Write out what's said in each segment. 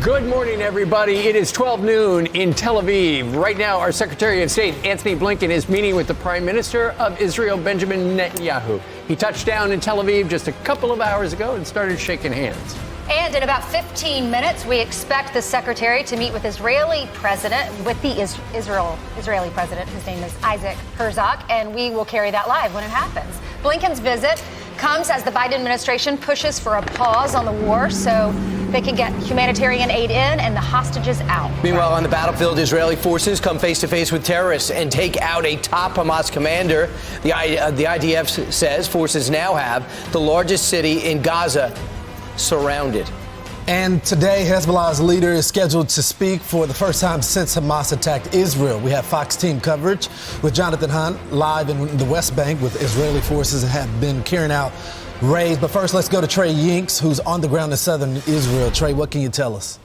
Good morning, everybody. It is 12 noon in Tel Aviv. Right now, our Secretary of State, Antony Blinken, is meeting with the Prime Minister of Israel, Benjamin Netanyahu. He touched down in Tel Aviv just a couple of hours ago and started shaking hands. And in about 15 minutes, we expect the secretary to meet with the Israeli president. His name is Isaac Herzog, and we will carry that live when it happens. Blinken's visit comes as the Biden administration pushes for a pause on the war so they can get humanitarian aid in and the hostages out. Meanwhile, on the battlefield, Israeli forces come face to face with terrorists and take out a top Hamas commander. The IDF says forces now have the largest city in Gaza surrounded. And today, Hezbollah's leader is scheduled to speak for the first time since Hamas attacked Israel. We have Fox team coverage with Jonathan Hunt live in the West Bank with Israeli forces have been carrying out raids. But first, let's go to Trey Yinks, who's on the ground in southern Israel. Trey, what can you tell us?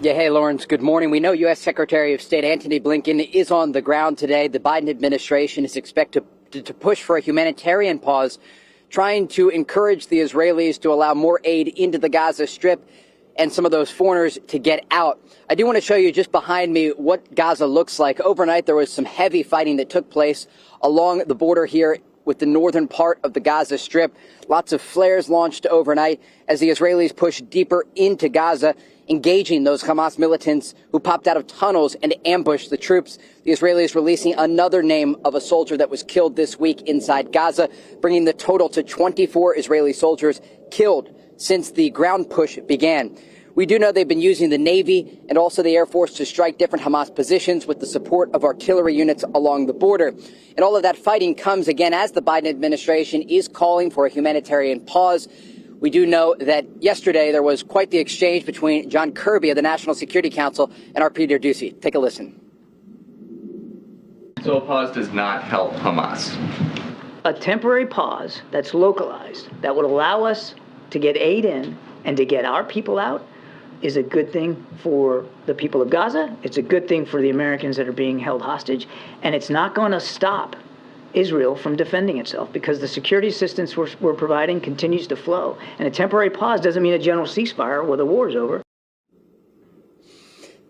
Yeah, hey, Lawrence, good morning. We know U.S. Secretary of State Antony Blinken is on the ground today. The Biden administration is expected to push for a humanitarian pause, trying to encourage the Israelis to allow more aid into the Gaza Strip and some of those foreigners to get out. I do want to show you just behind me what Gaza looks like. Overnight, there was some heavy fighting that took place along the border here with the northern part of the Gaza Strip. Lots of flares launched overnight as the Israelis pushed deeper into Gaza, engaging those Hamas militants who popped out of tunnels and ambushed the troops. The Israelis releasing another name of a soldier that was killed this week inside Gaza, bringing the total to 24 Israeli soldiers killed since the ground push began. We do know they've been using the Navy and also the Air Force to strike different Hamas positions with the support of artillery units along the border. And all of that fighting comes again as the Biden administration is calling for a humanitarian pause. We do know that yesterday there was quite the exchange between John Kirby of the National Security Council and our Peter Doocy. Take a listen. So a pause does not help Hamas. A temporary pause that's localized that would allow us to get aid in and to get our people out is a good thing for the people of Gaza. It's a good thing for the Americans that are being held hostage. And it's not going to stop Israel from defending itself because the security assistance we're providing continues to flow. And a temporary pause doesn't mean a general ceasefire where the war is over.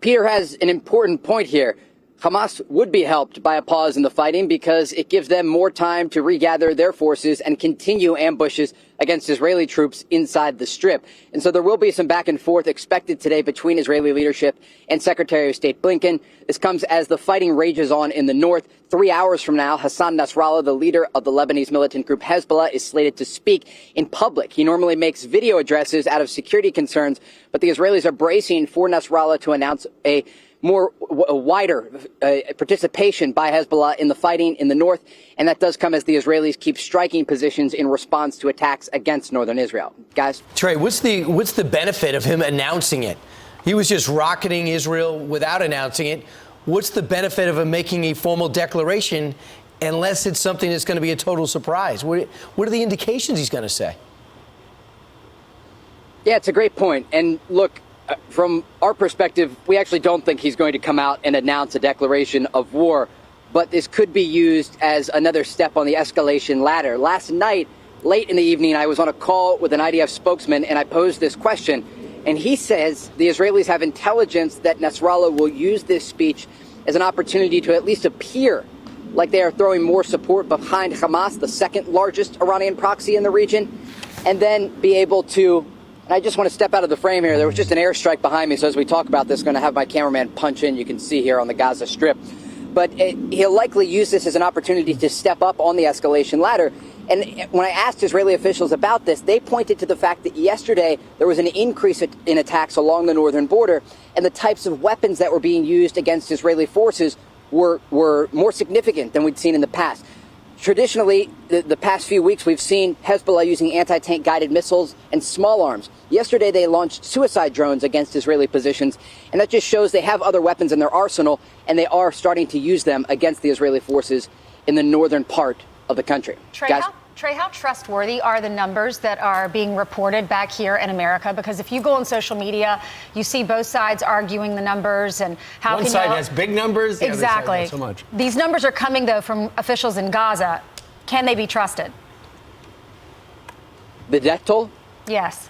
Peter has an important point here. Hamas would be helped by a pause in the fighting because it gives them more time to regather their forces and continue ambushes against Israeli troops inside the Strip. And so there will be some back and forth expected today between Israeli leadership and Secretary of State Blinken. This comes as the fighting rages on in the north. 3 hours from now, Hassan Nasrallah, the leader of the Lebanese militant group Hezbollah, is slated to speak in public. He normally makes video addresses out of security concerns, but the Israelis are bracing for Nasrallah to announce a wider participation by Hezbollah in the fighting in the north, and that does come as the Israelis keep striking positions in response to attacks against northern Israel. Guys? Trey, what's the benefit of him announcing it? He was just rocketing Israel without announcing it. What's the benefit of him making a formal declaration unless it's something that's going to be a total surprise? What are the indications he's going to say? Yeah, it's a great point. And look, from our perspective, we actually don't think he's going to come out and announce a declaration of war, but this could be used as another step on the escalation ladder. Last night, late in the evening, I was on a call with an IDF spokesman and I posed this question, and he says the Israelis have intelligence that Nasrallah will use this speech as an opportunity to at least appear like they are throwing more support behind Hamas, the second largest Iranian proxy in the region, and then be able to. And I just want to step out of the frame here. There was just an airstrike behind me. So as we talk about this, I'm going to have my cameraman punch in. You can see here on the Gaza Strip. But he'll likely use this as an opportunity to step up on the escalation ladder. And when I asked Israeli officials about this, they pointed to the fact that yesterday there was an increase in attacks along the northern border. And the types of weapons that were being used against Israeli forces were more significant than we'd seen in the past. Traditionally, the past few weeks, we've seen Hezbollah using anti-tank guided missiles and small arms. Yesterday, they launched suicide drones against Israeli positions, and that just shows they have other weapons in their arsenal, and they are starting to use them against the Israeli forces in the northern part of the country. Trey, how trustworthy are the numbers that are being reported back here in America? Because if you go on social media, you see both sides arguing the numbers and how one side has big numbers, the exactly. other side not so much. These numbers are coming, though, from officials in Gaza. Can they be trusted? The death toll? Yes.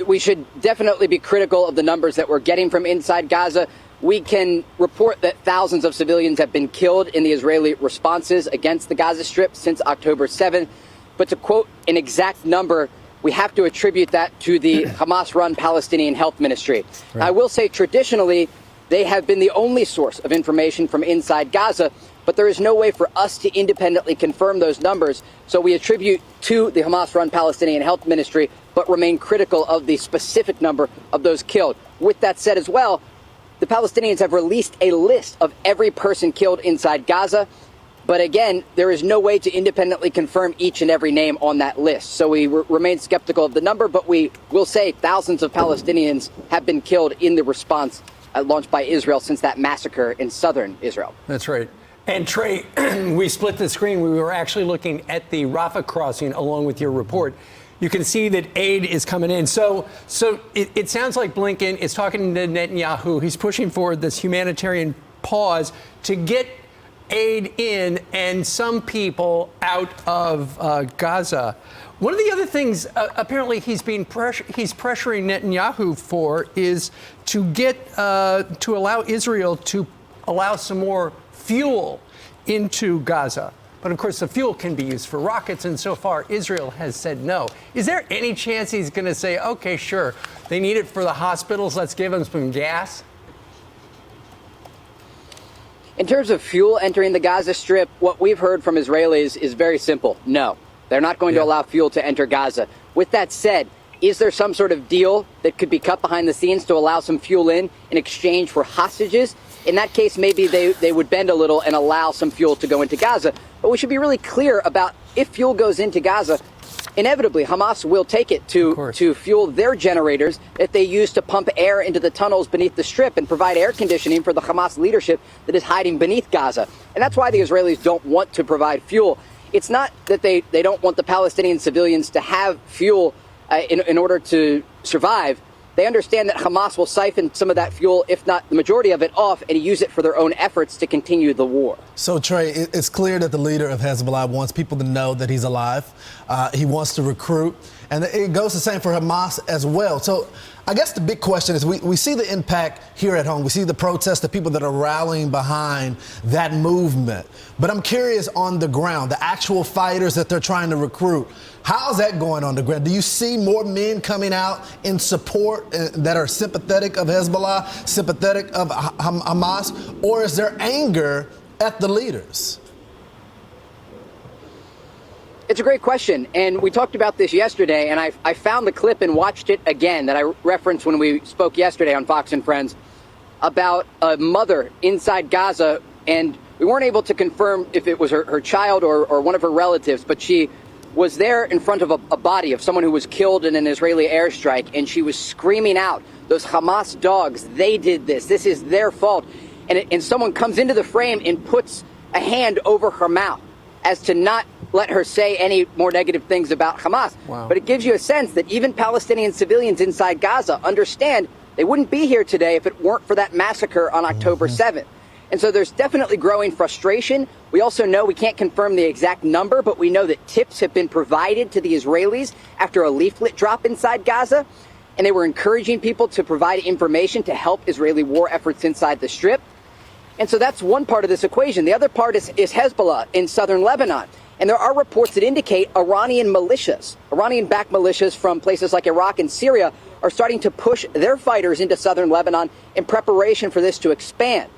we should definitely be critical of the numbers that we're getting from inside Gaza. We can report that thousands of civilians have been killed in the Israeli responses against the Gaza Strip since October 7th. But to quote an exact number, we have to attribute that to the Hamas-run Palestinian Health Ministry. Right. I will say traditionally, they have been the only source of information from inside Gaza, but there is no way for us to independently confirm those numbers. So we attribute to the Hamas-run Palestinian Health Ministry, but remain critical of the specific number of those killed. With that said as well, the Palestinians have released a list of every person killed inside Gaza. But again, there is no way to independently confirm each and every name on that list. So we remain skeptical of the number, but we will say thousands of Palestinians have been killed in the response launched by Israel since that massacre in southern Israel. That's right. And Trey, we split the screen. We were actually looking at the Rafah crossing along with your report. You can see that aid is coming in. So it sounds like Blinken is talking to Netanyahu. He's pushing for this humanitarian pause to get aid in and some people out of Gaza. One of the other things apparently he's pressuring Netanyahu for is to get to allow Israel to allow some more fuel into Gaza. But of course, the fuel can be used for rockets, and so far Israel has said no. Is there any chance he's going to say, okay, sure, they need it for the hospitals, let's give them some gas? In terms of fuel entering the Gaza Strip, what we've heard from Israelis is very simple. No, they're not going to allow fuel to enter Gaza. With that said, is there some sort of deal that could be cut behind the scenes to allow some fuel in exchange for hostages? In that case, maybe they would bend a little and allow some fuel to go into Gaza. But we should be really clear about if fuel goes into Gaza, inevitably Hamas will take it to fuel their generators that they use to pump air into the tunnels beneath the Strip and provide air conditioning for the Hamas leadership that is hiding beneath Gaza. And that's why the Israelis don't want to provide fuel. It's not that they don't want the Palestinian civilians to have fuel in order to survive. They understand that Hamas will siphon some of that fuel, if not the majority of it, off and use it for their own efforts to continue the war. So, Trey, it's clear that the leader of Hezbollah wants people to know that he's alive. He wants to recruit. And it goes the same for Hamas as well. So I guess the big question is we see the impact here at home. We see the protests, the people that are rallying behind that movement. But I'm curious on the ground, the actual fighters that they're trying to recruit. How's that going on the ground? Do you see more men coming out in support that are sympathetic of Hezbollah, sympathetic of Hamas, or is there anger at the leaders? It's a great question, and we talked about this yesterday, and I found the clip and watched it again that I referenced when we spoke yesterday on Fox and Friends about a mother inside Gaza, and we weren't able to confirm if it was her child or one of her relatives, but she was there in front of a body of someone who was killed in an Israeli airstrike, and she was screaming out, those Hamas dogs, they did this is their fault. And someone comes into the frame and puts a hand over her mouth as to not let her say any more negative things about Hamas. Wow. But it gives you a sense that even Palestinian civilians inside Gaza understand they wouldn't be here today if it weren't for that massacre on October 7th. And so there's definitely growing frustration. We also know we can't confirm the exact number, but we know that tips have been provided to the Israelis after a leaflet drop inside Gaza. And they were encouraging people to provide information to help Israeli war efforts inside the Strip. And so that's one part of this equation. The other part is Hezbollah in southern Lebanon. And there are reports that indicate Iranian militias, Iranian-backed militias from places like Iraq and Syria are starting to push their fighters into southern Lebanon in preparation for this to expand.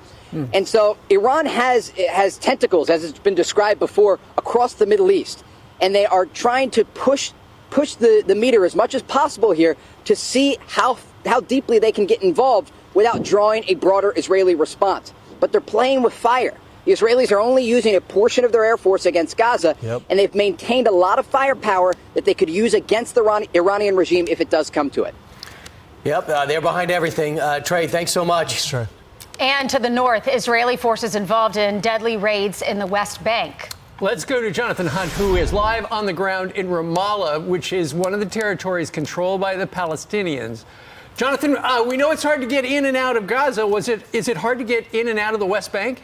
And so Iran has tentacles, as it's been described before, across the Middle East. And they are trying to push the meter as much as possible here to see how deeply they can get involved without drawing a broader Israeli response. But they're playing with fire. The Israelis are only using a portion of their air force against Gaza, and they've maintained a lot of firepower that they could use against the Iranian regime if it does come to it. Yep, they're behind everything. Trey, thanks so much. Thanks, Trey. And to the north, Israeli forces involved in deadly raids in the West Bank. Let's go to Jonathan Hunt, who is live on the ground in Ramallah, which is one of the territories controlled by the Palestinians. Jonathan, we know it's hard to get in and out of Gaza. Is it hard to get in and out of the West Bank?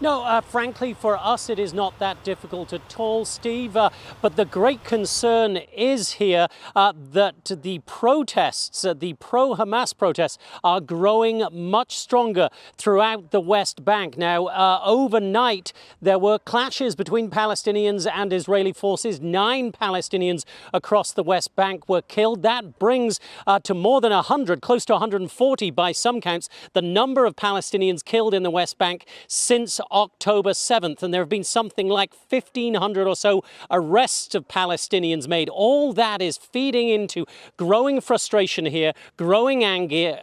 No, frankly, for us, it is not that difficult at all, Steve. But the great concern is here that the protests, the pro-Hamas protests, are growing much stronger throughout the West Bank. Now, overnight, there were clashes between Palestinians and Israeli forces. 9 Palestinians across the West Bank were killed. That brings to more than 100, close to 140 by some counts, the number of Palestinians killed in the West Bank since October 7th. And there have been something like 1,500 or so arrests of Palestinians made. All that is feeding into growing frustration here, growing anger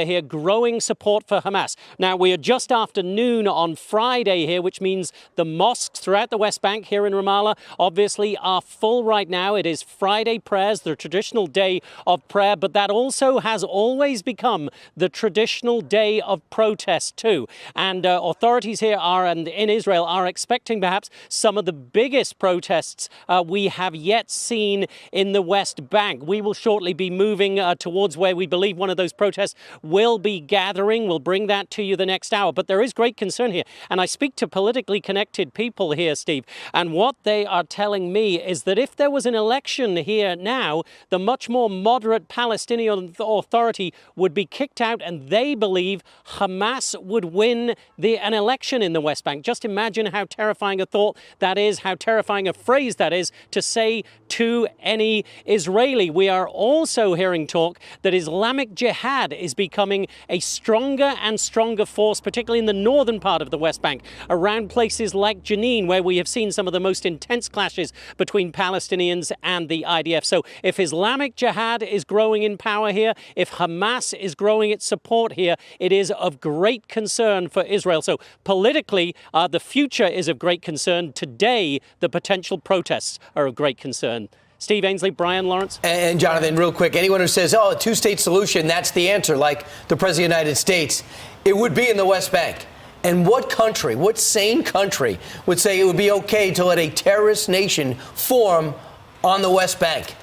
here, growing support for Hamas. Now, we are just after noon on Friday here, which means the mosques throughout the West Bank here in Ramallah obviously are full right now. It is Friday prayers, the traditional day of prayer, but that also has always become the traditional day of protest too. And authorities here and in Israel are expecting perhaps some of the biggest protests we have yet seen in the West Bank. We will shortly be moving towards where we believe one of those protests will be gathering. We'll bring that to you the next hour. But there is great concern here. And I speak to politically connected people here, Steve, and what they are telling me is that if there was an election here now, the much more moderate Palestinian Authority would be kicked out, and they believe Hamas would win an election in the West Bank. Just imagine how terrifying a thought that is, how terrifying a phrase that is to say to any Israeli. We are also hearing talk that Islamic Jihad is becoming a stronger and stronger force, particularly in the northern part of the West Bank, around places like Jenin, where we have seen some of the most intense clashes between Palestinians and the IDF. So if Islamic Jihad is growing in power here, if Hamas is growing its support here, it is of great concern for Israel. So politically, the future is of great concern. Today, the potential protests are of great concern. Steve Ainsley, Brian Lawrence. And Jonathan, real quick, anyone who says, a two-state solution, that's the answer, like the President of the United States, it would be in the West Bank. And what country, what sane country would say it would be okay to let a terrorist nation form on the West Bank?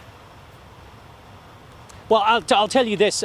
Well, I'll tell you this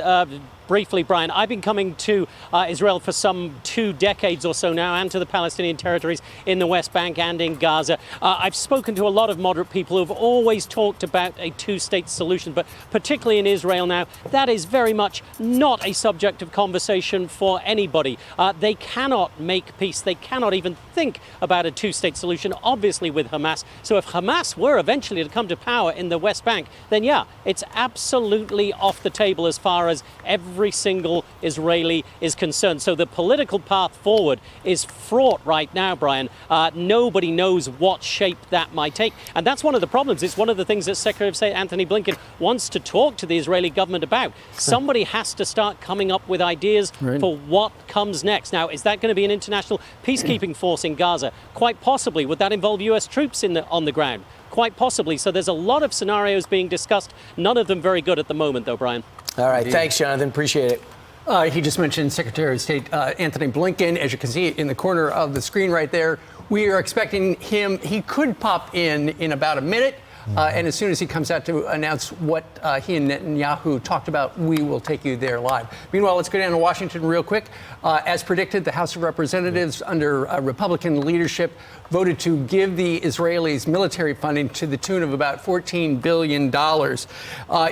briefly, Brian. I've been coming to Israel for some 2 decades or so now, and to the Palestinian territories in the West Bank and in Gaza. I've spoken to a lot of moderate people who have always talked about a two-state solution, but particularly in Israel now, that is very much not a subject of conversation for anybody. They cannot make peace. They cannot even think about a two-state solution, obviously with Hamas. So if Hamas were eventually to come to power in the West Bank, then yeah, it's absolutely off the table as far as every single Israeli is concerned. So the political path forward is fraught right now, Brian. Nobody knows what shape that might take. And that's one of the problems. It's one of the things that Secretary of State Anthony Blinken wants to talk to the Israeli government about. Somebody has to start coming up with ideas for what comes next. Now, is that going to be an international peacekeeping force in Gaza? Quite possibly. Would that involve U.S. troops on the ground? Quite possibly. So there's a lot of scenarios being discussed. None of them very good at the moment, though, Brian. All right. Thanks, Jonathan. Appreciate it. He just mentioned Secretary of State Anthony Blinken. As you can see in the corner of the screen right there, we are expecting him. He could pop in about a minute. And as soon as he comes out to announce what he and Netanyahu talked about, we will take you there live. Meanwhile, let's go down to Washington real quick. As predicted, the House of Representatives under Republican leadership voted to give the Israelis military funding to the tune of about $14 billion.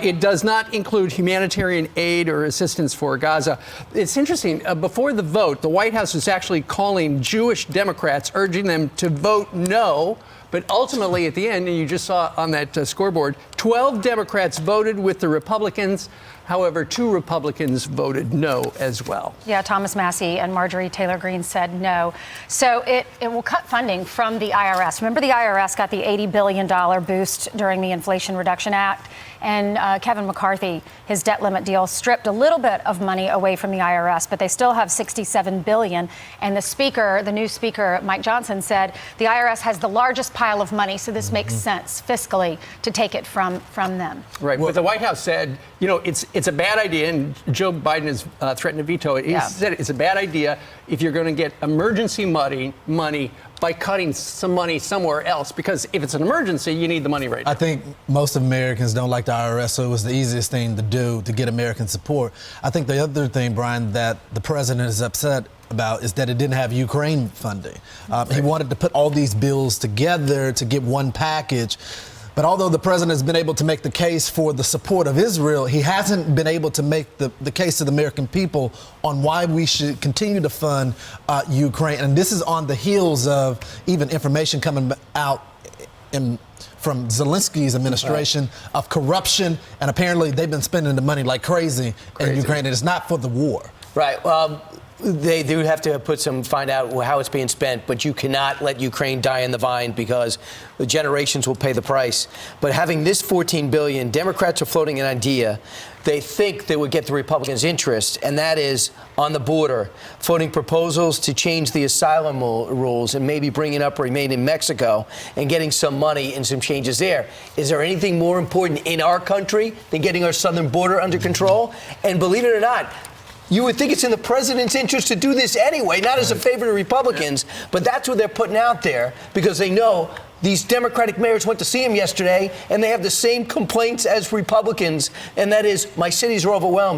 It does not include humanitarian aid or assistance for Gaza. It's interesting. Before the vote, the White House was actually calling Jewish Democrats, urging them to vote no. But ultimately, at the end, and you just saw on that scoreboard, 12 Democrats voted with the Republicans. However, 2 Republicans voted no as well. Yeah, Thomas Massey and Marjorie Taylor Greene said no. So it will cut funding from the IRS. Remember, the IRS got the $80 billion boost during the Inflation Reduction Act. And Kevin McCarthy, his debt limit deal, stripped a little bit of money away from the IRS, but they still have $67 billion. And the new speaker, Mike Johnson, said the IRS has the largest pile of money, so this makes sense fiscally to take it from them. Right. But the White House said, it's a bad idea, and Joe Biden has threatened to veto it. He said it's a bad idea if you're going to get emergency money by cutting some money somewhere else? Because if it's an emergency, you need the money right now. I think most Americans don't like the IRS, so it was the easiest thing to do to get American support. I think the other thing, Brian, that the president is upset about is that it didn't have Ukraine funding. He wanted to put all these bills together to get one package. But although the president has been able to make the case for the support of Israel, he hasn't been able to make the case to the American people on why we should continue to fund Ukraine. And this is on the heels of even information coming out from Zelensky's administration of corruption. And apparently they've been spending the money like crazy in Ukraine. And it's not for the war. Right. They do have to find out how it's being spent, but you cannot let Ukraine die in the vine because the generations will pay the price. But having this $14 billion, Democrats are floating an idea. They think they would get the Republicans' interest, and that is on the border, floating proposals to change the asylum rules and maybe bringing up Remain in Mexico and getting some money and some changes there. Is there anything more important in our country than getting our southern border under control? And believe it or not, you would think it's in the president's interest to do this anyway, not as a favor to Republicans, but that's what they're putting out there because they know these Democratic mayors went to see him yesterday and they have the same complaints as Republicans, and that is, my cities are overwhelmed.